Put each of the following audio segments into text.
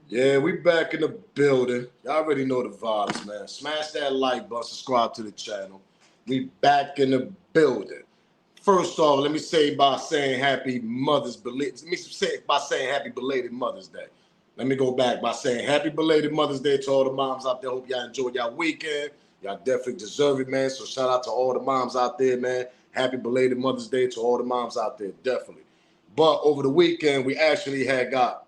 Yeah, we back in the building. Y'all already know the vibes, man. Smash that like button, subscribe to the channel. We back in the building. First off, let me say by saying happy belated Mother's Day. Let me go back by saying happy belated Mother's Day to all the moms out there. Hope y'all enjoyed y'all weekend. Y'all definitely deserve it, man. So shout out to all the moms out there, man. Happy belated Mother's Day to all the moms out there, definitely. But over the weekend, we actually had got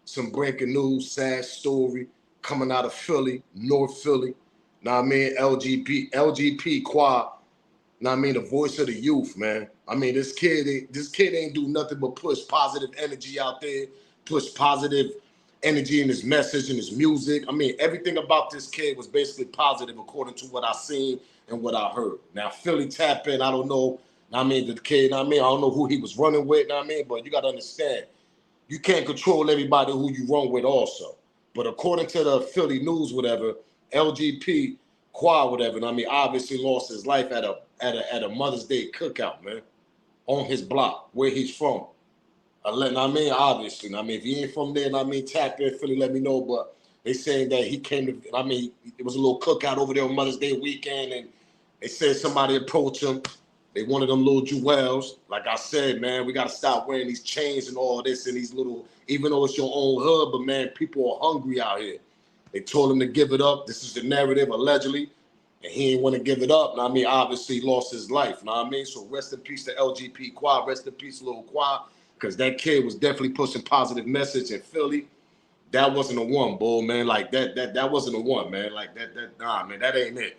some breaking news, sad story coming out of Philly, North Philly. Now I mean LGP Qua. Now I mean the voice of the youth, man. I mean this kid ain't do nothing but push positive energy out there, push positive energy in his message and his music. I mean everything about this kid was basically positive according to what I seen and what I heard. Now Philly tap in, I don't know. I mean the kid, I don't know who he was running with, but you gotta understand you can't control everybody who you run with also. But according to the Philly news, whatever, LGP Qua, whatever, obviously lost his life at a Mother's Day cookout, man, on his block, where he's from. Obviously. If you ain't from there, tap in Philly, let me know. But they saying that he came to, it was a little cookout over there on Mother's Day weekend, and they said somebody approached him. They wanted them little jewels. Like I said, man, we got to stop wearing these chains and all this and these little, even though it's your own hood, but man, people are hungry out here. They told him to give it up. This is the narrative, allegedly. And he didn't want to give it up. Obviously he lost his life. So rest in peace to LGP Qua. Rest in peace, little Qua. Because that kid was definitely pushing positive message in Philly. That wasn't a one, bull, man. Like that wasn't a one, man. Like nah, man, that ain't it.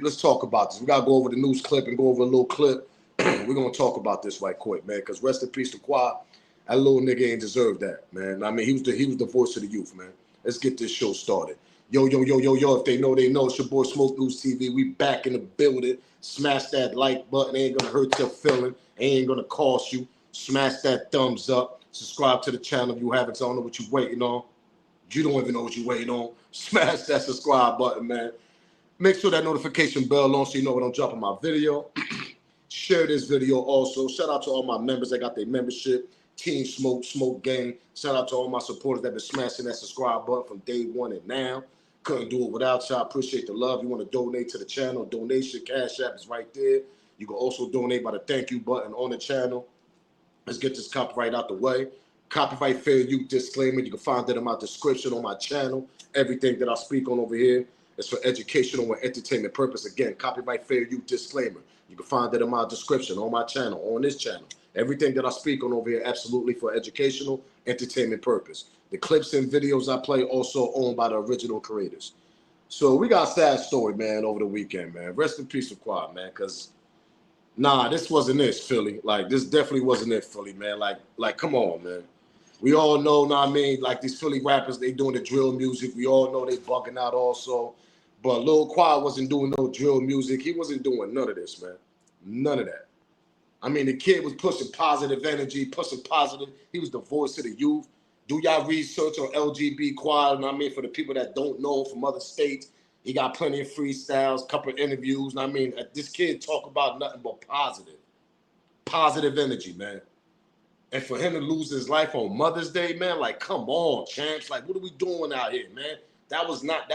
Let's talk about this. We gotta go over the news clip and go over a little clip. We're gonna talk about this right quick, man. Because rest in peace to Qua. That little nigga ain't deserved that, man. He was the voice of the youth, man. Let's get this show started. Yo. If they know, they know. It's your boy Smoke News TV. We back in the building. Smash that like button. It ain't gonna hurt your feeling. It ain't gonna cost you. Smash that thumbs up. Subscribe to the channel if you haven't. So I don't know what you're waiting on. You don't even know what you're waiting on. Smash that subscribe button, man. Make sure that notification bell on so you know when I'm dropping my video. Share this video also. Shout out to all my members that got their membership. Team Smoke Gang. Shout out to all my supporters that been smashing that subscribe button from day one and now. Couldn't do it without y'all. Appreciate the love. You want to donate to the channel, donation, Cash App is right there. You can also donate by the thank you button on the channel. Let's get this copyright out the way. Copyright fair use disclaimer. You can find that in my description on my channel. Everything that I speak on over here is for educational and entertainment purpose. Again, copyright fair use disclaimer. You can find that in my description on my channel, on this channel. Everything that I speak on over here, absolutely for educational, entertainment purpose. The clips and videos I play also owned by the original creators. So we got a sad story, man, over the weekend, man. Rest in peace to Quad, man, because nah, this wasn't it, Philly. Like, this definitely wasn't it, Philly, man. Like, come on, man. We all know, like these Philly rappers, they doing the drill music. We all know they bugging out also. But Lil Quad wasn't doing no drill music. He wasn't doing none of this, man. None of that. The kid was pushing positive energy, pushing positive. He was the voice of the youth. Do y'all research on LGB Qua? For the people that don't know from other states, he got plenty of freestyles, couple of interviews. This kid talk about nothing but positive energy, man. And for him to lose his life on Mother's Day, man, like, come on, champs. Like, what are we doing out here, man? That was not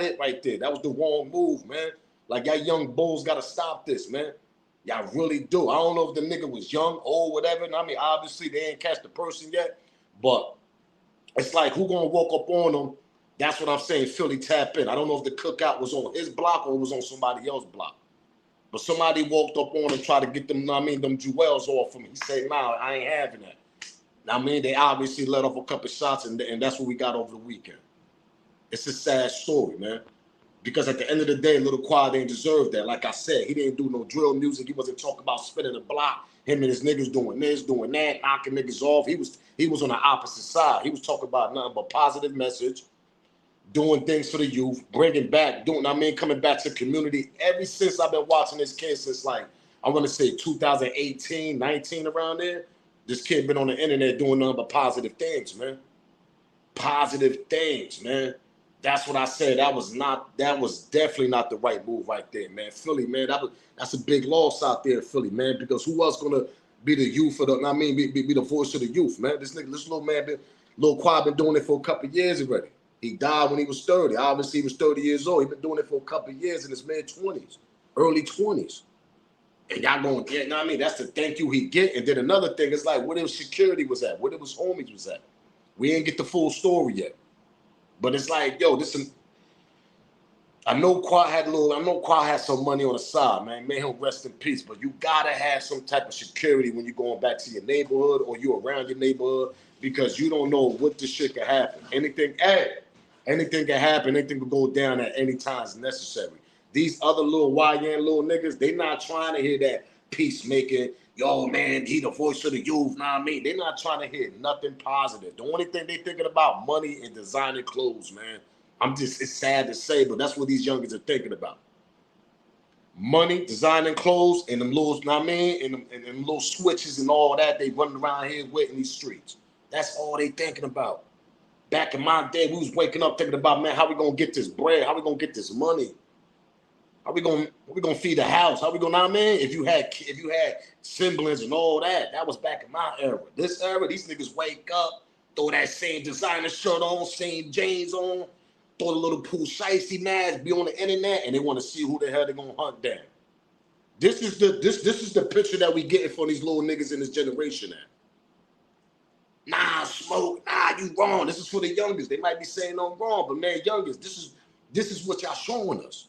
it right there. That was the wrong move, man. Like, y'all young bulls got to stop this, man. Y'all really do. I don't know if the nigga was young, old, whatever. Obviously, they ain't catch the person yet. But it's like, who going to walk up on them? That's what I'm saying, Philly tap in. I don't know if the cookout was on his block or it was on somebody else's block. But somebody walked up on him, tried to get them, them jewels off him. He said, nah, I ain't having that. They obviously let off a couple shots, and that's what we got over the weekend. It's a sad story, man. Because at the end of the day, Little Quad didn't deserve that. Like I said, he didn't do no drill music. He wasn't talking about spinning the block. Him and his niggas doing this, doing that, knocking niggas off. He was on the opposite side. He was talking about nothing but positive message, doing things for the youth, coming back to the community. Ever since I've been watching this kid since, like, I want to say 2018, 19, around there, this kid been on the internet doing nothing but positive things, man. Positive things, man. That's what I said. That was definitely not the right move right there, man. Philly, man, that's a big loss out there in Philly, man, because who else gonna be the youth for be the voice of the youth, man? This little man Lil Qua been doing it for a couple of years already. He died when he was 30. Obviously, he was 30 years old. He been doing it for a couple of years in his mid-20s, early 20s. And y'all going, yeah, you know what I mean? That's the thank you he get. And then another thing is like, where his security was at, where his homies was at. We ain't get the full story yet. But it's like, yo, I know Qua had some money on the side, man. May him rest in peace. But you gotta have some type of security when you're going back to your neighborhood or you around your neighborhood, because you don't know what this shit can happen. Anything can happen. Anything can go down at any time is necessary. These other little YN little niggas, they not trying to hear that peacemaking. Yo, man, he the voice of the youth. Know what I mean? They not trying to hear nothing positive. The only thing they thinking about money and designing clothes, man. It's sad to say, but that's what these youngins are thinking about. Money, designing clothes, and them little, know what I mean? And them little switches and all that they running around here with in these streets. That's all they thinking about. Back in my day, we was waking up thinking about, man, how we gonna get this bread? How we gonna get this money? How we gonna feed the house? How we gonna, know what I mean? If you had siblings and all that, that was back in my era. This era, these niggas wake up, throw that same designer shirt on, same jeans on, throw the little Pooh Shiesty mask, be on the internet, and they want to see who the hell they're gonna hunt down. This is the picture that we getting for these little niggas in this generation now. Nah, Smoke, nah, you wrong. This is for the youngest. They might be saying I'm wrong, but man, youngest, this is what y'all showing us.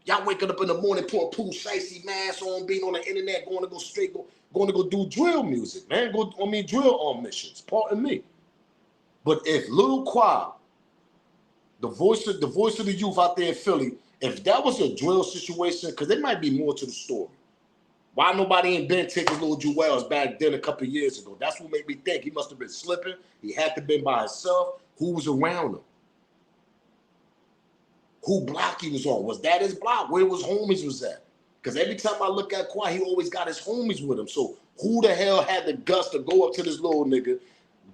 Y'all waking up in the morning, putting Pooh Shiesty mask on, being on the internet, going to go do drill music, man. Drill on missions. Pardon me. But if Lil Qua, the voice of the youth out there in Philly, if that was a drill situation, because there might be more to the story. Why nobody ain't been taking little Jewels back then a couple of years ago? That's what made me think he must have been slipping. He had to been by himself. Who was around him? Who block he was on? Was that his block? Where his homies was at? Because every time I look at Qua, he always got his homies with him. So who the hell had the guts to go up to this little nigga,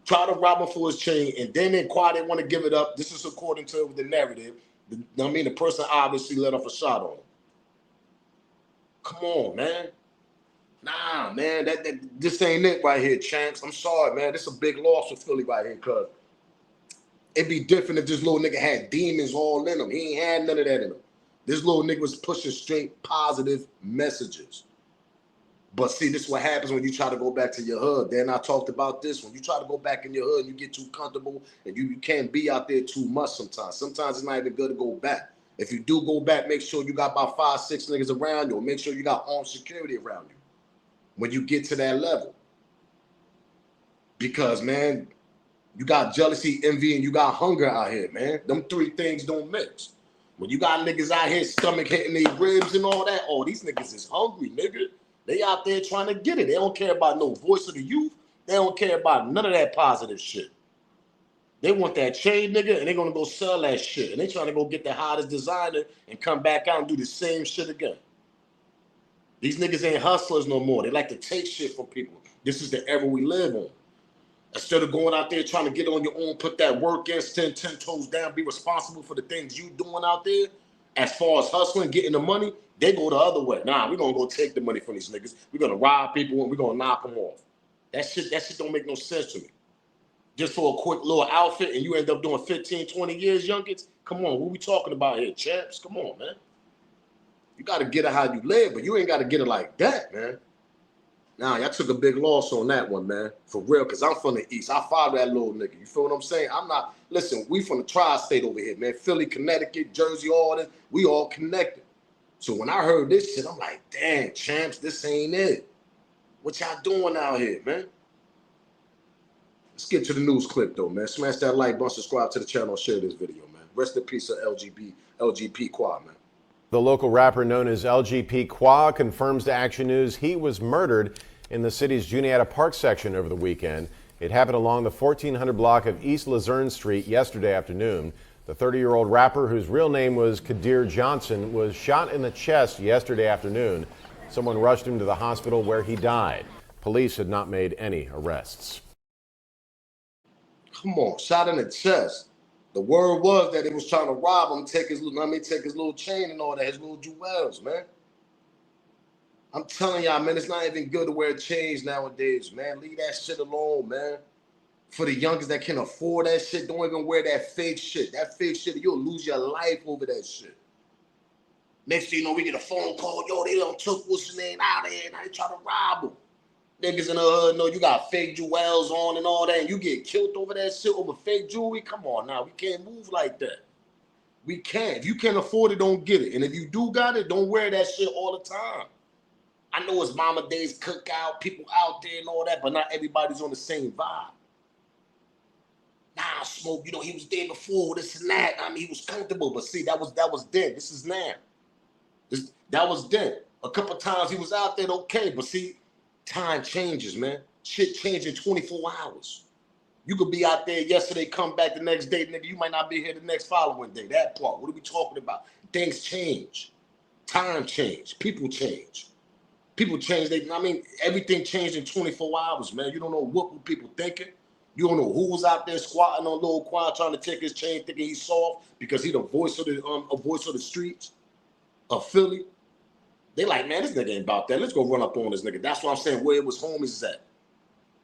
try to rob him for his chain, and then Qua didn't want to give it up? This is according to the narrative. The person obviously let off a shot on him. Come on, man. Nah, man, this ain't it right here, champs. I'm sorry, man. This is a big loss for Philly right here, cuz it'd be different if this little nigga had demons all in him. He ain't had none of that in him. This little nigga was pushing straight positive messages. But see, this is what happens when you try to go back to your hood. Then I talked about this. When you try to go back in your hood, you get too comfortable and you can't be out there too much sometimes. Sometimes it's not even good to go back. If you do go back, make sure you got about 5, 6 niggas around you, or make sure you got armed security around you when you get to that level. Because, man, you got jealousy, envy, and you got hunger out here, man. Them 3 things don't mix. When you got niggas out here stomach hitting their ribs and all that, oh, these niggas is hungry, nigga. They out there trying to get it. They don't care about no voice of the youth. They don't care about none of that positive shit. They want that chain, nigga, and they're gonna go sell that shit. And they trying to go get the hottest designer and come back out and do the same shit again. These niggas ain't hustlers no more. They like to take shit from people. This is the era we live on. Instead of going out there trying to get on your own, put that work in, stand 10 toes down, be responsible for the things you doing out there, as far as hustling, getting the money, they go the other way. Nah, we're going to go take the money from these niggas. We're going to rob people and we're going to knock them off. That shit don't make no sense to me. Just for a quick little outfit and you end up doing 15, 20 years, youngins? Come on, what we talking about here, champs? Come on, man. You got to get it how you live, but you ain't got to get it like that, man. Nah, y'all took a big loss on that one, man. For real, because I'm from the East. I follow that little nigga. You feel what I'm saying? Listen, we from the tri-state over here, man. Philly, Connecticut, Jersey, all this. We all connected. So when I heard this shit, I'm like, damn, champs, this ain't it. What y'all doing out here, man? Let's get to the news clip, though, man. Smash that like button, subscribe to the channel, share this video, man. Rest in peace of LGP Qua, man. The local rapper known as LGP Qua confirms to Action News he was murdered in the city's Juniata Park section over the weekend. It happened along the 1400 block of East Luzerne Street yesterday afternoon. The 30-year-old rapper, whose real name was Kadir Johnson, was shot in the chest yesterday afternoon. Someone rushed him to the hospital where he died. Police had not made any arrests. Come on, shot in the chest. The word was that they was trying to rob him, take his little chain and all that, his little jewels, man. I'm telling y'all, man, it's not even good to wear chains nowadays, man. Leave that shit alone, man. For the youngest that can afford that shit, don't even wear that fake shit. That fake shit, you'll lose your life over that shit. Next thing you know, we get a phone call, yo, they done took what's his name out of here, now they try to rob him. Niggas in the hood know you got fake jewels on and all that, and you get killed over that shit over fake jewelry. Come on now, we can't move like that. We can't. If you can't afford it, don't get it. And if you do got it, don't wear that shit all the time. I know it's Mama Day's cookout, people out there and all that, but not everybody's on the same vibe. Nah, Smoke, you know, he was there before, this and that. I mean, he was comfortable, but see, that was then. This is now. That was then. A couple times he was out there, okay, but see, time changes, man. Shit changes in 24 hours. You could be out there yesterday, come back the next day, nigga, you might not be here the next following day. That part, what are we talking about? Things change. Time change. People change. People change. Everything changed in 24 hours, man. You don't know what were people thinking. You don't know who was out there squatting on Lil Quan trying to take his chain, thinking he's soft because he the voice of the streets of Philly. They like, man, this nigga ain't about that. Let's go run up on this nigga. That's what I'm saying. Where it was homies at?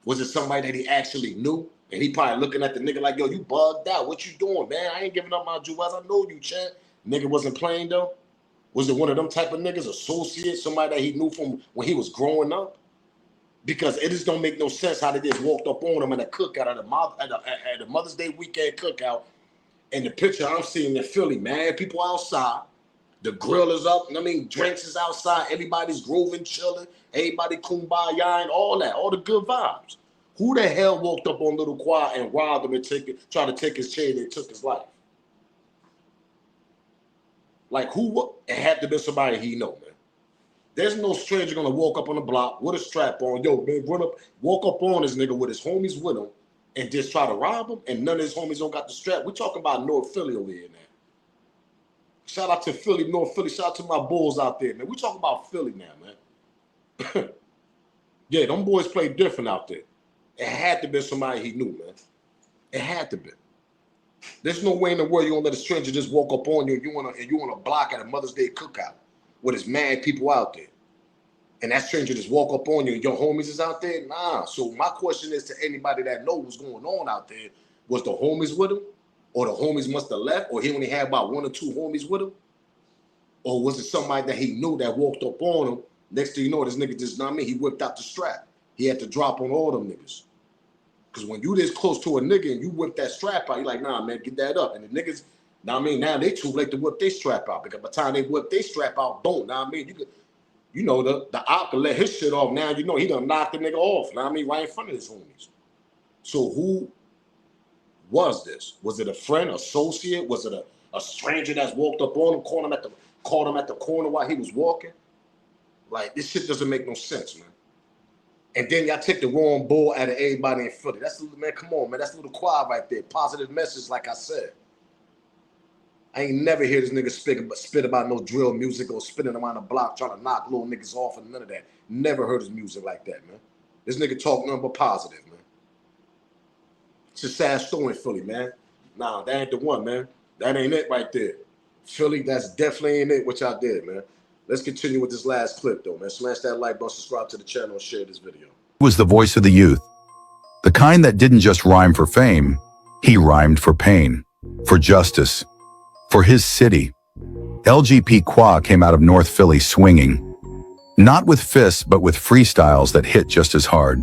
Was it somebody that he actually knew? And he probably looking at the nigga like, yo, you bugged out. What you doing, man? I ain't giving up my jewels. I know you, Chad. Nigga wasn't playing though. Was it one of them type of niggas, associate, somebody that he knew from when he was growing up? Because it just don't make no sense how they just walked up on him at a cookout at the Mother's Day weekend cookout. And the picture I'm seeing in Philly, man, people outside. The grill is up. Drinks is outside. Everybody's grooving, chilling. Everybody kumbaya and all that. All the good vibes. Who the hell walked up on Lil Qua and robbed him and tried to take his chain and took his life? Like who? It had to be somebody he know, man. There's no stranger gonna walk up on the block with a strap on. Yo, man, walk up on this nigga with his homies with him and just try to rob him, and none of his homies don't got the strap. We're talking about North Philly over here now. Shout out to Philly, North Philly. Shout out to my Bulls out there, man. We talking about Philly now, man. Yeah, them boys play different out there. It had to be somebody he knew, man. It had to be. There's no way in the world you're gonna let a stranger just walk up on you and you on a block at a Mother's Day cookout with his mad people out there. And that stranger just walk up on you and your homies is out there? Nah. So my question is to anybody that knows what's going on out there, was the homies with him? Or the homies must have left? Or he only had about one or two homies with him? Or was it somebody that he knew that walked up on him? Next thing you know, this nigga just, he whipped out the strap. He had to drop on all them niggas. Because when you this close to a nigga and you whip that strap out, you like, nah, man, get that up. And the niggas, now they too late to whip their strap out. Because by the time they whip their strap out, boom, the op can let his shit off. Now you know he done knocked the nigga off, right in front of his homies. So who was this? Was it a friend, associate? Was it a stranger that's walked up on him, caught him at the corner while he was walking? Like, this shit doesn't make no sense, man. And then y'all take the wrong bull out of everybody in Philly. Man, come on, man. That's Lil Qua right there. Positive message, like I said. I ain't never hear this nigga spit about no drill music or spinning around the block trying to knock little niggas off and none of that. Never heard his music like that, man. This nigga talk nothing but positive, man. It's a sad story in Philly, man. Nah, that ain't the one, man. That ain't it right there. Philly, that's definitely ain't it what y'all did, man. Let's continue with this last clip, though, man. Smash that like button, subscribe to the channel, and share this video. He was the voice of the youth. The kind that didn't just rhyme for fame, he rhymed for pain, for justice, for his city. LGP Qua came out of North Philly swinging. Not with fists, but with freestyles that hit just as hard.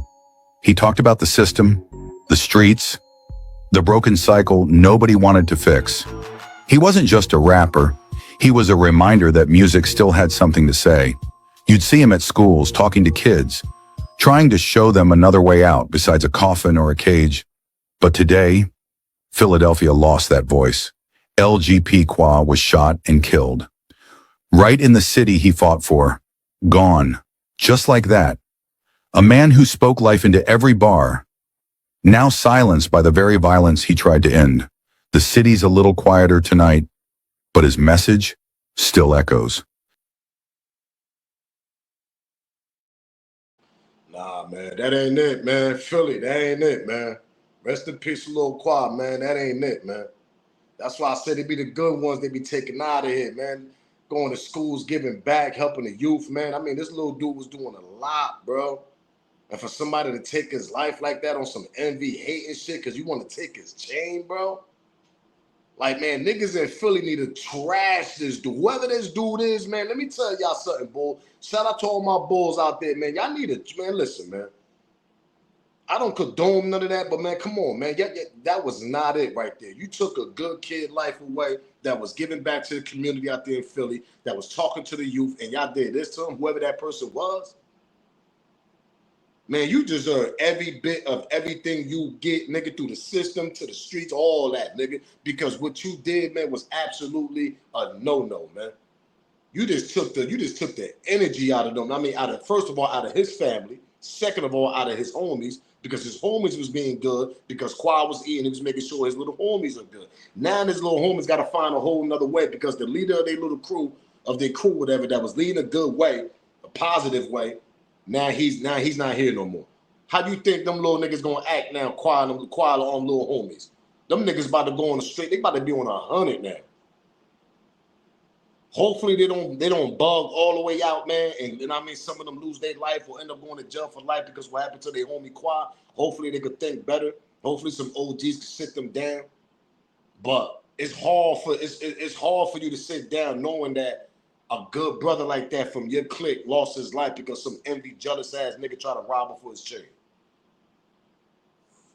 He talked about the system, the streets, the broken cycle nobody wanted to fix. He wasn't just a rapper. He was a reminder that music still had something to say. You'd see him at schools talking to kids, trying to show them another way out besides a coffin or a cage. But today, Philadelphia lost that voice. LGP Qua was shot and killed. Right in the city he fought for. Gone. Just like that. A man who spoke life into every bar. Now silenced by the very violence he tried to end. The city's a little quieter tonight, but his message still echoes. Nah, man, that ain't it, man. Philly, that ain't it, man. Rest in peace, Lil Qua, man. That ain't it, man. That's why I said they be the good ones they be taking out of here, man. Going to schools, giving back, helping the youth, man. This little dude was doing a lot, bro. And for somebody to take his life like that on some envy, hate and shit, because you want to take his chain, bro. Like, man, niggas in Philly need to trash this dude. Whoever this dude is, man, let me tell y'all something, bull. Shout out to all my bulls out there, man. Y'all need to, man, listen, man. I don't condone none of that, but, man, come on, man. That was not it right there. You took a good kid life away that was giving back to the community out there in Philly, that was talking to the youth, and y'all did this to him, whoever that person was. Man, you deserve every bit of everything you get, nigga, through the system, to the streets, all that, nigga. Because what you did, man, was absolutely a no-no, man. You just took the energy out of them. I mean, first of all, out of his family. Second of all, out of his homies, because his homies was being good, because Qua was eating, he was making sure his little homies are good. Now his little homies got to find a whole nother way, because the leader of their little crew, whatever, that was leading a good way, a positive way, Now he's not here no more. How do you think them little niggas gonna act now, Qua on little homies? Them niggas about to go on the street. They about to be on 100 now. Hopefully they don't bug all the way out, man. And I mean, some of them lose their life or end up going to jail for life because what happened to their homie Qua. Hopefully they could think better. Hopefully some OGs could sit them down. But it's hard for you to sit down knowing that a good brother like that from your clique lost his life because some envy, jealous ass nigga tried to rob him for his chain.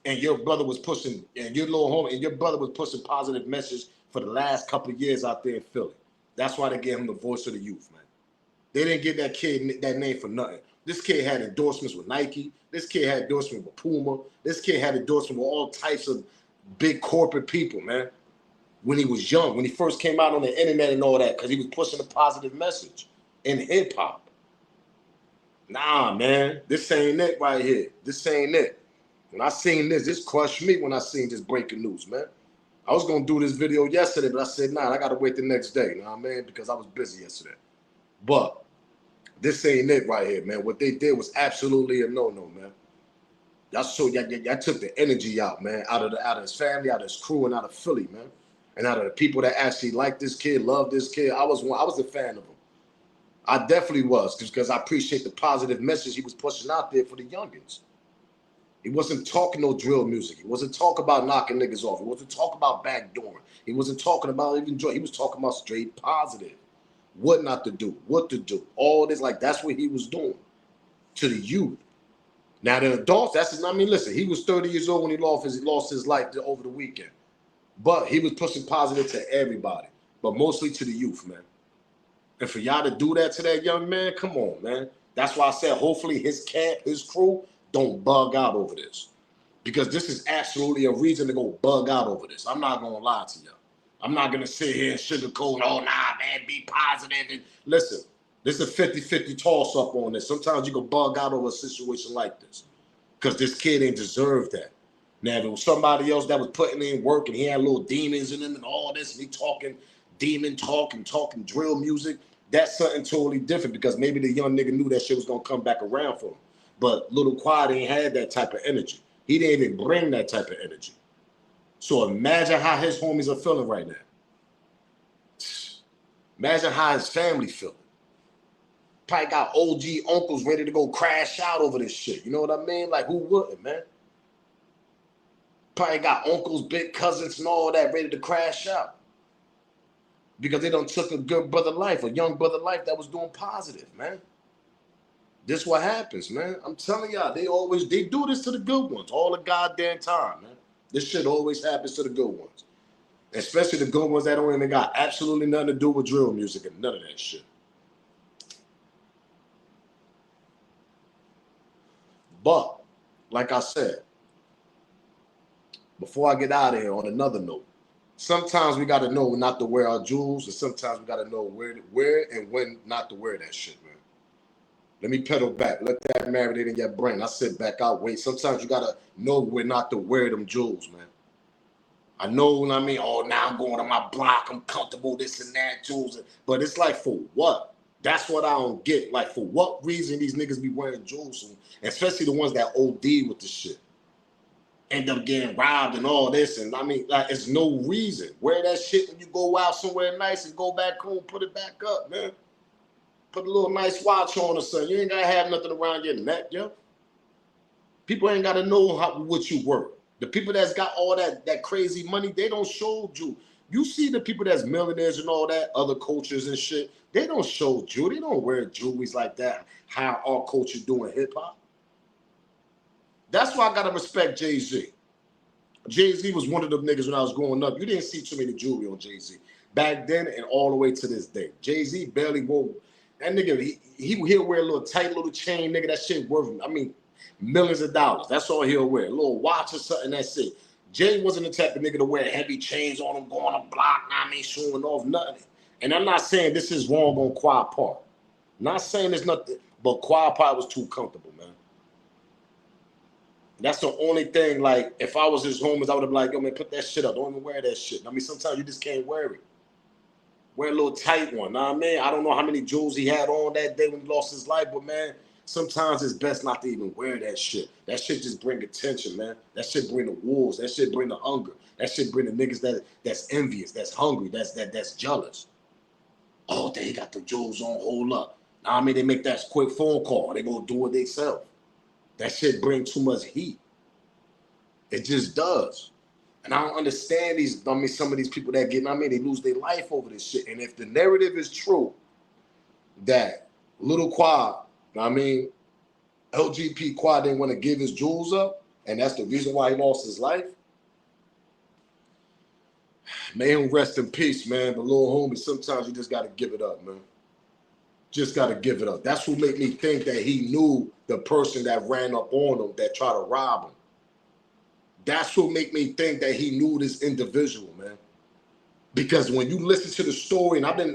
And your brother was pushing, and your little homie, and your brother was pushing positive message for the last couple of years out there in Philly. That's why they gave him the voice of the youth, man. They didn't give that kid that name for nothing. This kid had endorsements with Nike. This kid had endorsement with Puma. This kid had endorsement with all types of big corporate people, man. When he was young, when he first came out on the internet and all that, because he was pushing a positive message in hip hop. Nah, man, this ain't it right here. This ain't it. When I seen this crushed me when I seen this breaking news, man. I was gonna do this video yesterday, but I said, nah, I gotta wait the next day, you know what I mean? Because I was busy yesterday. But this ain't it right here, man. What they did was absolutely a no-no, man. Y'all took the energy out, man, out of his family, out of his crew, and out of Philly, man. And out of the people that actually like this kid, love this kid. I was a fan of him. I definitely was, because I appreciate the positive message he was pushing out there for the youngins. He wasn't talking no drill music. He wasn't talking about knocking niggas off. He wasn't talking about backdooring. He wasn't talking about even joy. He was talking about straight positive. What not to do, what to do. All this, like, that's what he was doing to the youth. Now, the adults, listen, he was 30 years old when he lost his life over the weekend. But he was pushing positive to everybody, but mostly to the youth, man. And for y'all to do that to that young man, come on, man. That's why I said hopefully his camp, his crew, don't bug out over this. Because this is absolutely a reason to go bug out over this. I'm not going to lie to y'all. I'm not going to sit here and sugarcoat, oh, nah, man, be positive. And listen, this is a 50-50 toss-up on this. Sometimes you can bug out over a situation like this because this kid ain't deserve that. Now, if it was somebody else that was putting in work and he had little demons in him and all this, and he talking demon talk and talking drill music, that's something totally different because maybe the young nigga knew that shit was going to come back around for him. But little Qua ain't had that type of energy. He didn't even bring that type of energy. So imagine how his homies are feeling right now. Imagine how his family feeling. Probably got OG uncles ready to go crash out over this shit. You know what I mean? Like, who wouldn't, man? Probably got uncles, big cousins, and all that ready to crash out. Because they done took a good brother life, a young brother life that was doing positive, man. This what happens, man. I'm telling y'all, they do this to the good ones all the goddamn time, man. This shit always happens to the good ones. Especially the good ones that don't even got absolutely nothing to do with drill music and none of that shit. But, like I said, before I get out of here, on another note, sometimes we got to know not to wear our jewels, and sometimes we got to know where and when not to wear that shit, man. Let me pedal back. Let that marinate in your brain. I sit back, I wait. Sometimes you got to know where not to wear them jewels, man. I know what I mean. Oh, now I'm going to my block. I'm comfortable, this and that, jewels. But it's like, for what? That's what I don't get. Like, for what reason these niggas be wearing jewels, especially the ones that OD with the shit. End up getting robbed and all this. And I mean, like, it's no reason. Wear that shit when you go out somewhere nice and go back home, put it back up, man. Put a little nice watch on or something. You ain't got to have nothing around your neck, yo. People ain't got to know what you worth. The people that's got all that crazy money, they don't show you. You see the people that's millionaires and all that, other cultures and shit, they don't show jewelry. They don't wear jewelries like that. How our culture doing hip hop. That's why I gotta respect Jay-Z. Jay-Z was one of them niggas when I was growing up. You didn't see too many jewelry on Jay-Z. Back then and all the way to this day. Jay-Z barely wore. That nigga, he'll wear a little tight little chain, nigga. That shit worth, I mean, millions of dollars. That's all he'll wear. A little watch or something, that's it. Jay wasn't the type of nigga to wear heavy chains on him, going on block, I mean, showing off nothing. And I'm not saying this is wrong on Qua part. Not saying there's nothing, but Qua part was too comfortable, man. That's the only thing, like, if I was his homies, I would have been like, yo, man, put that shit up. Don't even wear that shit. I mean, sometimes you just can't wear it. Wear a little tight one, know what I mean? I don't know how many jewels he had on that day when he lost his life, but, man, sometimes it's best not to even wear that shit. That shit just bring attention, man. That shit bring the wolves. That shit bring the hunger. That shit bring the niggas that's envious, that's hungry, that's jealous. Oh, they got the jewels on, hold up. Now, I mean, they make that quick phone call. They gonna do it themselves. That shit bring too much heat. It just does. And I don't understand these, I mean, some of these people that get, I mean, they lose their life over this shit. And if the narrative is true that Little Qua, I mean, LGP Qua didn't want to give his jewels up, and that's the reason why he lost his life, may him rest in peace, man. But little homie, sometimes you just got to give it up, man. Just got to give it up. That's what made me think that he knew the person that ran up on him, that tried to rob him. That's what made me think that he knew this individual, man. Because when you listen to the story, and I've been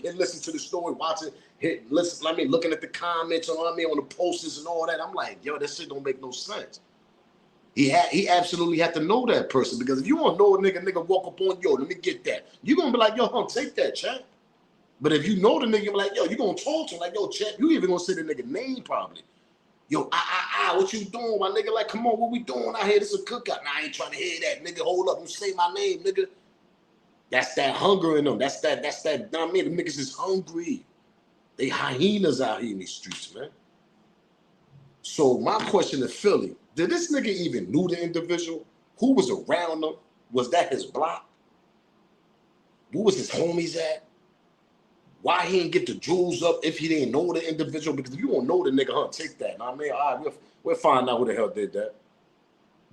listening to the story, watching, listen, I mean, looking at the comments on on the posters and all that, I'm like, yo, this shit don't make no sense. He absolutely had to know that person, because if you don't know a nigga walk up on, yo, let me get that. You're gonna be like, yo, take that, champ. But if you know the nigga, you're like, yo, you gonna talk to him like, yo, champ, you even gonna say the nigga name probably. Yo, what you doing, my nigga? Like, come on, what we doing out here? This is a cookout. Nah, I ain't trying to hear that, nigga. Hold up, don't say my name, nigga. That's that hunger in them. That's that, you know what I mean? The niggas is hungry. They hyenas out here in these streets, man. So my question to Philly, did this nigga even knew the individual? Who was around him? Was that his block? Who was his homies at? Why he didn't get the jewels up if he didn't know the individual? Because if you don't know the nigga, take that. Know what I mean? All right, we'll find out who the hell did that.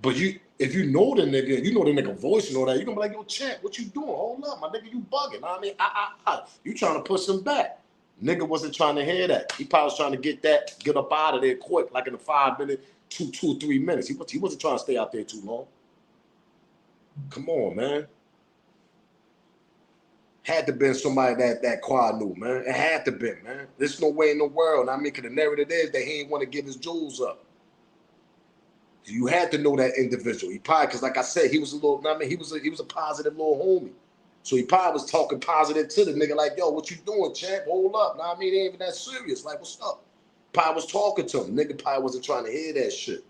But if you know the nigga, you know the nigga voice and all that, you're gonna be like, yo, champ, what you doing? Hold up, my nigga, you bugging. Know what I mean? You trying to push him back. Nigga wasn't trying to hear that. He probably was trying to get up out of there quick, like in a 5 minute, 2 or 3 minutes. He wasn't trying to stay out there too long. Come on, man. Had to been somebody that Qua knew, man. It had to been, man. There's no way in the world. I mean, because the narrative is that he didn't want to give his jewels up. You had to know that individual. He probably, because like I said, he was a little, I mean, he was a positive little homie. So he probably was talking positive to the nigga, like, yo, what you doing, champ? Hold up. Nah, I mean, it ain't even that serious. Like, what's up? Probably was talking to him. Nigga probably wasn't trying to hear that shit.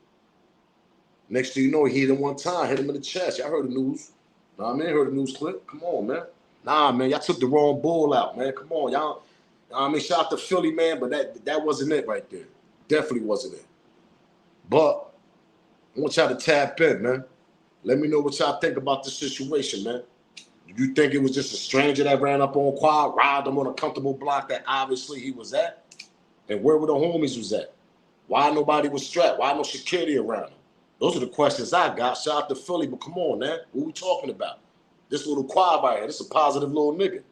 Next thing you know, he hit him one time, hit him in the chest. Y'all heard the news. Nah, I mean, heard the news clip. Come on, man. Nah, man, y'all took the wrong bull out, man. Come on, y'all. I mean, shout out to Philly, man, but that wasn't it right there. Definitely wasn't it. But I want y'all to tap in, man. Let me know what y'all think about this situation, man. Do you think it was just a stranger that ran up on Qua, robbed him on a comfortable block that obviously he was at? And where were the homies was at? Why nobody was strapped? Why no security around him? Those are the questions I got. Shout out to Philly, but come on, man. What we talking about? This little Qua right here, this is a positive little nigga.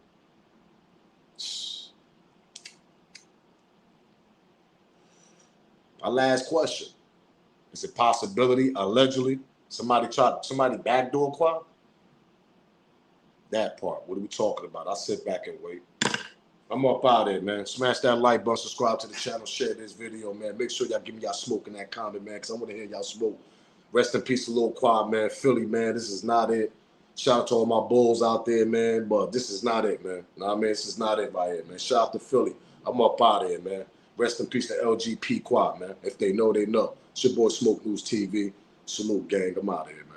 My last question. Is it possibility, allegedly, somebody backdoor Qua? That part. What are we talking about? I'll sit back and wait. I'm up out of there, man. Smash that like button, subscribe to the channel, share this video, man. Make sure y'all give me y'all smoke in that comment, man, because I want to hear y'all smoke. Rest in peace to Lil Qua, man. Philly, man, this is not it. Shout out to all my bulls out there, man, but this is not it, man. Nah, man, this is not it right here, man. Shout out to Philly. I'm up out of here, man. Rest in peace to LGP Qua, man. If they know, they know. It's your boy Smoke News TV. Salute, gang. I'm out of here, man.